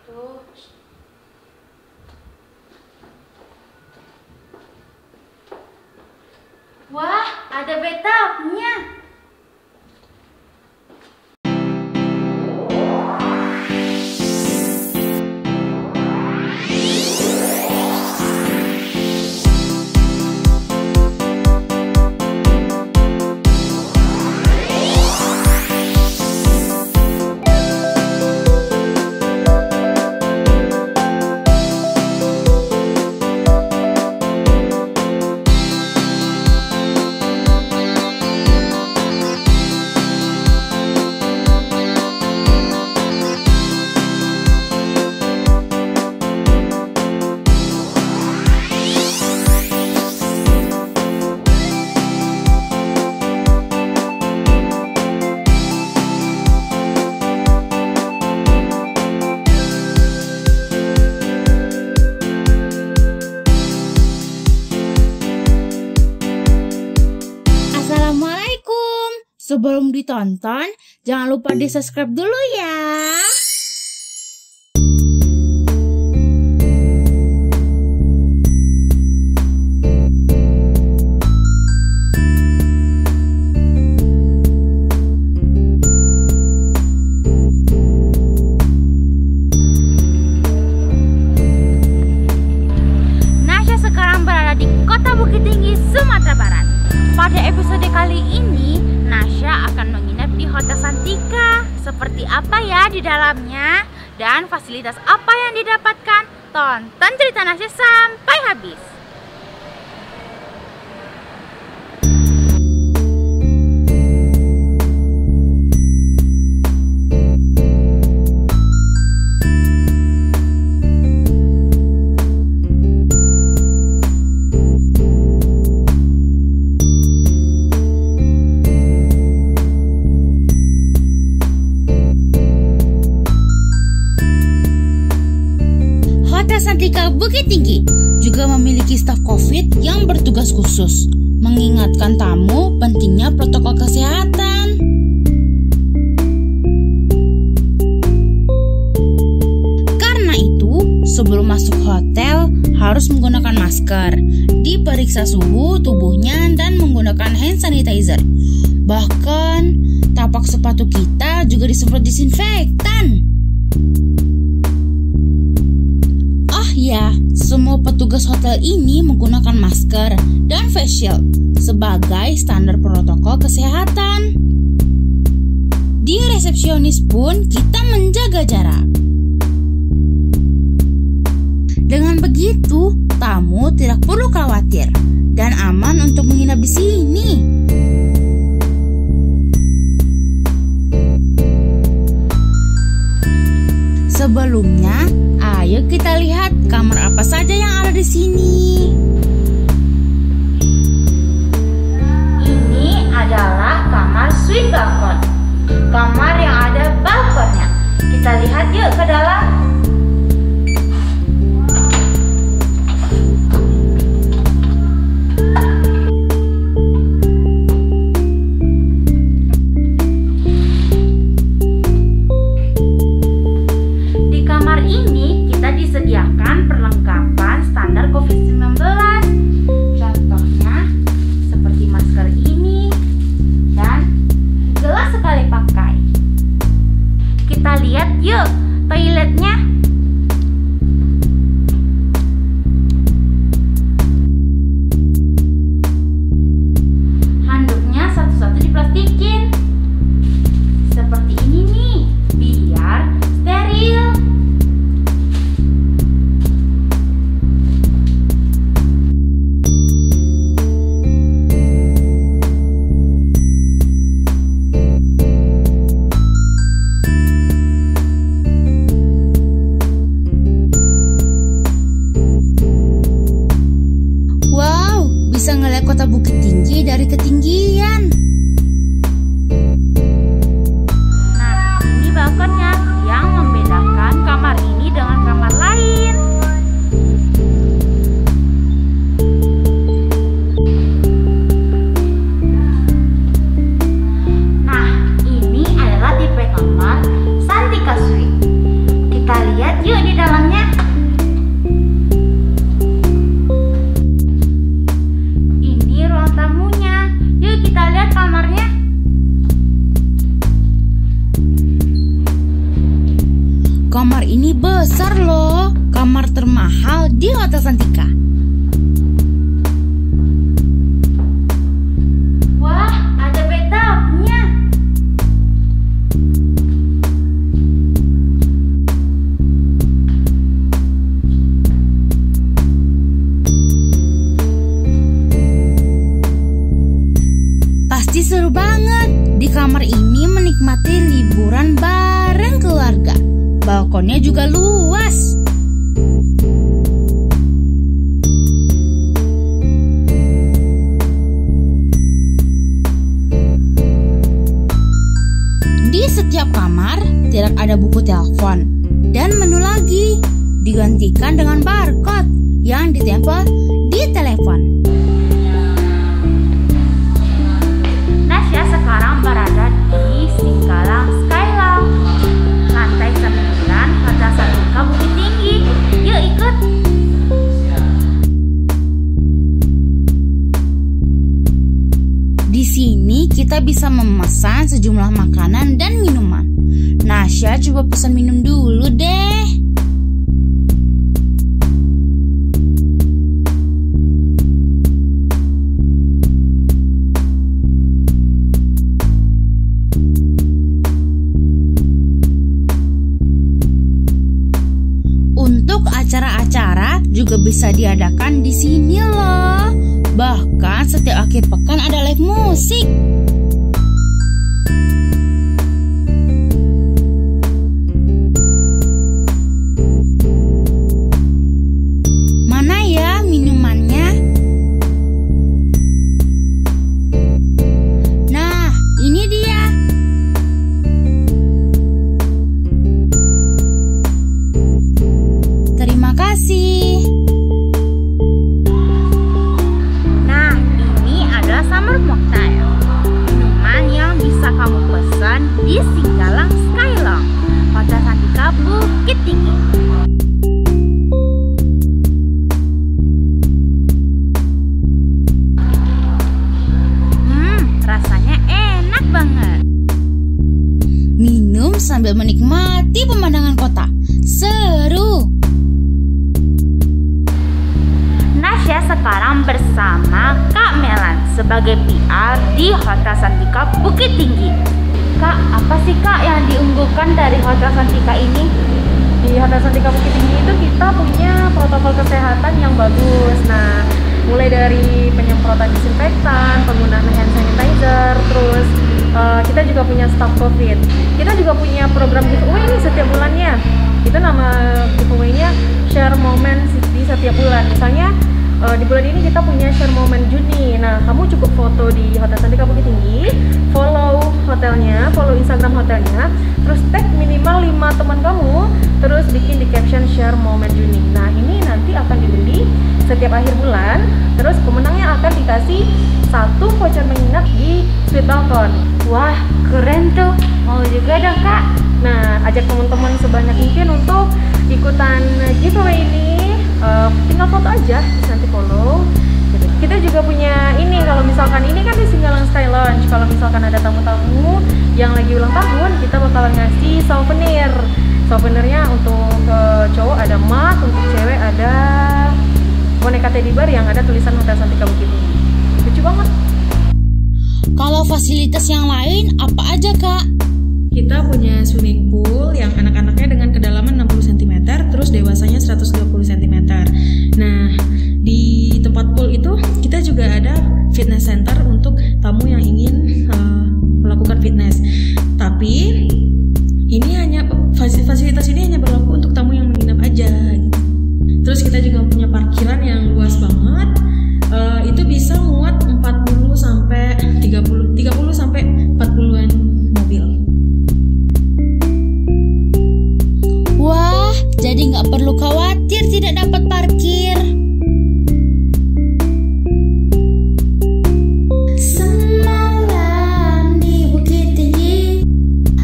Tuh. Wah, ada bathtubnya. Sebelum ditonton, jangan lupa di-subscribe dulu ya. Nasya sekarang berada di Kota Bukit Tinggi, Sumatera Barat. Pada episode kali ini, Nasya akan menginap di Hotel Santika. Seperti apa ya di dalamnya dan fasilitas apa yang didapatkan? Tonton cerita Nasya sampai habis. Santika Bukit Tinggi juga memiliki staf COVID yang bertugas khusus mengingatkan tamu pentingnya protokol kesehatan. Karena itu, sebelum masuk hotel harus menggunakan masker, diperiksa suhu tubuhnya dan menggunakan hand sanitizer. Bahkan, tapak sepatu kita juga disemprot disinfektan. Ya, semua petugas hotel ini menggunakan masker dan face shield sebagai standar protokol kesehatan. Di resepsionis pun kita menjaga jarak. Dengan begitu, tamu tidak perlu khawatir dan aman untuk menginap di sini. Sebelumnya, ayo kita lihat kamar apa saja yang ada di sini. Ini adalah kamar suite balkon. Kamar yang ada balkonnya. Kita lihat yuk ke dalam. Disediakan perlengkapan standar COVID-19. Contohnya seperti masker ini dan jelas sekali pakai. Kita lihat yuk toiletnya. Handuknya satu-satu diplastikin. Seperti ini nih, biar steril. Kamar ini besar loh, kamar termahal di Hotel Santika. Wah, ada bathtubnya. Pasti seru banget. Di kamar ini menikmati liburan bareng keluarga. Balkonnya juga luas. Di setiap kamar tidak ada buku telepon dan menu lagi, digantikan dengan barcode yang ditempel di telepon. Nasya sekarang berada di Singgalang Sky Lounge, lantai 9 Hotel Santika Bukit Tinggi. Yuk ikut. Di sini kita bisa memesan sejumlah makanan dan minuman. Nasya coba pesan minum dulu deh. Untuk acara-acara juga bisa diadakan di sini loh. Bahkan setiap akhir pekan ada live musik. Mana ya minumannya? Nah, ini dia. Terima kasih. Nah, ini adalah summer mocktail, minuman yang bisa kamu pesan di Singgalang Sky Lounge, Hotel Santika Bukit Tinggi. Rasanya enak banget. Minum sambil menikmati pemandangan kota. Seru. Nasya sekarang bersama Kak Melan sebagai PR di Hotel Santika Bukit Tinggi. Kak, apa sih Kak yang diunggulkan dari Hotel Santika ini? Di Hotel Santika Bukit Tinggi itu kita punya protokol kesehatan yang bagus. Nah, mulai dari penyemprotan disinfektan, penggunaan hand sanitizer, terus kita juga punya staff COVID. Kita juga punya program giveaway nih setiap bulannya. Itu nama giveaway-nya Share Moment di setiap bulan. Misalnya di bulan ini kita punya Share Moment Juni. Nah, kamu cukup foto di Hotel Santika Bukit Tinggi, follow hotelnya, follow Instagram hotelnya, terus tag minimal 5 teman kamu, terus bikin di caption Share Moment Juni. Nah, ini nanti akan diundi setiap akhir bulan. Terus pemenangnya akan dikasih 1 voucher menginap di Suite Balkon. Wah, keren tuh. Mau juga dong Kak. Nah, ajak teman-teman sebanyak mungkin untuk ikutan giveaway ini. Tinggal foto aja, nanti follow. Kita juga punya ini, kalau misalkan ini kan di Singgalang Sky Lounge. Kalau misalkan ada tamu-tamu yang lagi ulang tahun, kita bakalan ngasih souvenir. Souvenirnya untuk cowok ada mug, untuk cewek ada boneka teddy bear yang ada tulisan Hotel Santika Bukit Tinggi. Lucu banget. Kalau fasilitas yang lain apa aja Kak? Kita punya swimming pool yang anak-anaknya dengan kedalaman 60 cm, terus dewasanya 120 cm. Nah, di tempat pool itu kita juga ada fitness center untuk tamu yang ingin melakukan fitness. Tapi ini hanya fasilitas ini hanya berlaku untuk tamu yang menginap aja. Terus kita juga punya parkiran yang luas banget. Itu bisa muat 40 sampai 30 sampai 40-an mobil. Wah, jadi nggak perlu khawatir tidak dapat parkir. Semalam di Bukit Tinggi,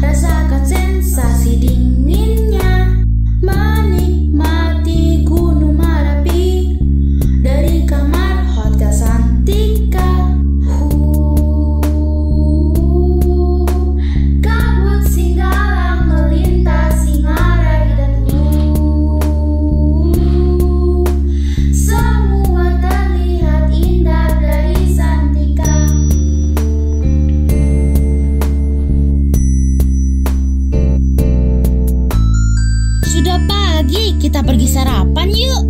rasakan sensasi dinginnya, menikmati Gunung Merapi dari kamar Hotel Santika. Kabut Singgalang melintasi ngarai dan Sudah pagi, kita pergi sarapan yuk.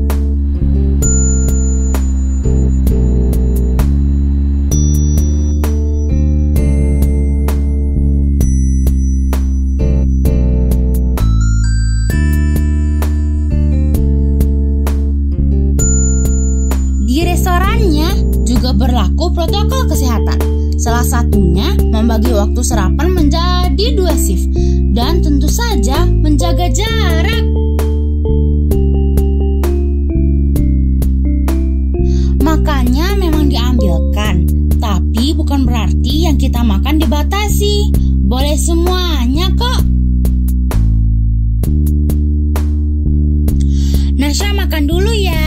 Di restorannya juga berlaku protokol kesehatan. Salah satunya membagi waktu sarapan menjadi 2 shift dan tentu saja menjaga jarak. Makanya memang diambilkan, tapi bukan berarti yang kita makan dibatasi. Boleh semuanya kok. Nasya makan dulu ya.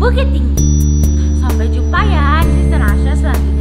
Bukit Tinggi. Sampai jumpa ya di Nasya selanjutnya.